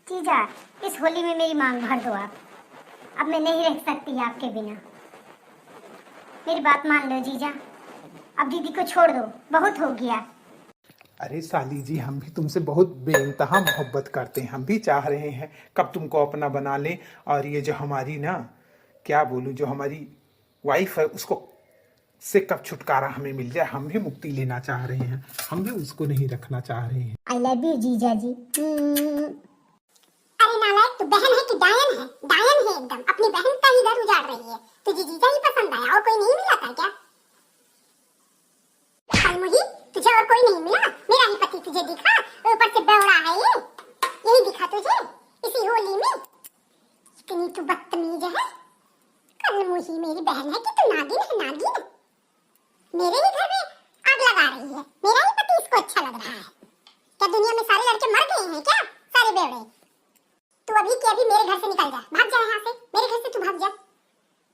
जीजा, इस होली में मेरी मांग भर दो आप। अब मैं नहीं रह सकती आपके बिना। मेरी बात मान लो जीजा, अब दीदी को छोड़ दो, बहुत हो गया। अरे साली जी, हम भी तुमसे बहुत बेइंतहा मोहब्बत करते हैं। हम भी चाह रहे हैं कब तुमको अपना बना ले, और ये जो हमारी ना, क्या बोलूं, जो हमारी वाइफ है उसको से कब छुटकारा हमें मिल जाए। हम भी मुक्ति लेना चाह रहे हैं, हम भी उसको नहीं रखना चाह रहे हैं। आई लव यू जीजा जी। अरे नालायक, तू बहन है कि डायन है? डायन है एकदम, अपनी बहन का ही घर उजाड़ रही है। तुझे जीजा ही पसंद आया और कोई नहीं मिला था क्या? मुझे तुझे और कोई नहीं मिला? मेरा ही पति तुझे दिखा, ऊपर से बेवड़ा है ये, यही दिखा तुझे इसी होली में? इतनी तू बदतमीज है। कल मुझे मेरी बहन है कि तू नागिन है? नागिन मेरे ही घर में आग लगा रही है। मेरा ही पति इसको अच्छा लग रहा है क्या? दुनिया में सारे लड़के मर गए हैं क्या? सारे बेवड़े। तू अभी के अभी मेरे घर से निकल जा, भाग जा यहाँ से, मेरे घर से तू भाग जा।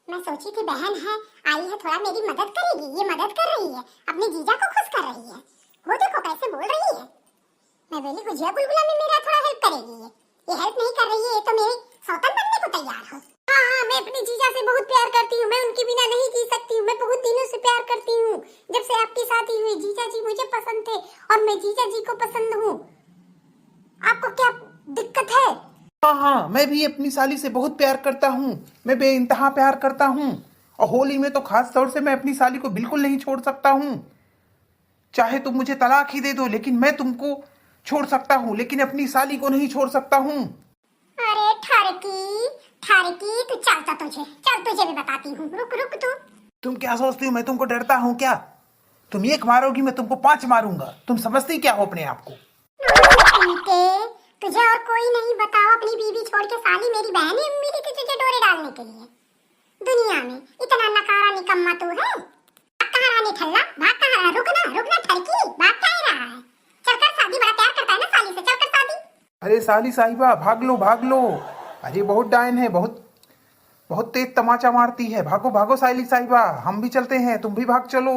मैं सोची थी बहन है, आई है, थोड़ा मेरी मदद करेगी। ये मदद कर रही है, अपने जीजा को खुश कर रही है। वो देखो कैसे बोल रही है। मैं बोली गुजिया बुलबुला में मेरा थोड़ा हेल्प करेगी। ये हेल्प नहीं कर रही है, ये तो मेरी सौतन बनने को तैयार हो। हाँ, मैं अपने जीजा से बहुत प्यार करती हूँ। मैं उनके बिना नहीं जी सकती हूँ। मैं बहुत दिनों से प्यार करती हूँ। जब से आपकी शादी हुई, जीजा जी मुझे पसंद थे और मैं जीजा जी को पसंद हूँ। आपको क्या दिक्कत है? हाँ, मैं भी अपनी साली से बहुत प्यार करता हूँ। मैं बेइंतहा प्यार करता हूँ, और होली में तो खास तौर से मैं अपनी साली को बिल्कुल नहीं छोड़ सकता हूँ। चाहे तुम मुझे तलाक ही दे दो, लेकिन मैं तुमको छोड़ सकता हूँ, लेकिन अपनी साली को नहीं छोड़ सकता हूँ। अरे ठरकी ठरकी, तू चलता, तुझे भी बताती हूँ। रुक रुक तुम क्या सोचती हो मैं तुमको डरता हूँ क्या? तुम एक मारोगी, मैं तुमको 5 मारूंगा। तुम समझती क्या हो अपने आप को? तुझे और कोई नहीं, बताओ। अपनी बीवी छोड़ के साली मेरी बहन ही मिली थी तुझे डोरे डालने के लिए। दुनिया में इतना नकारा निकम्मा तू है। भाग कहाँ रहा निठल्ला? भाग कहाँ रहा? रुकना ठरकी, भाग क्या ही रहा है? चलकर शादी, बड़ा प्यार करता है ना साली से, चलकर शादी। अरे साली साहिबा, भाग लो भाग लो। अरे बहुत डायन है, बहुत बहुत तेज तमाचा मारती है। भागो भागो साली साहिबा, हम भी चलते हैं, तुम भी भाग चलो।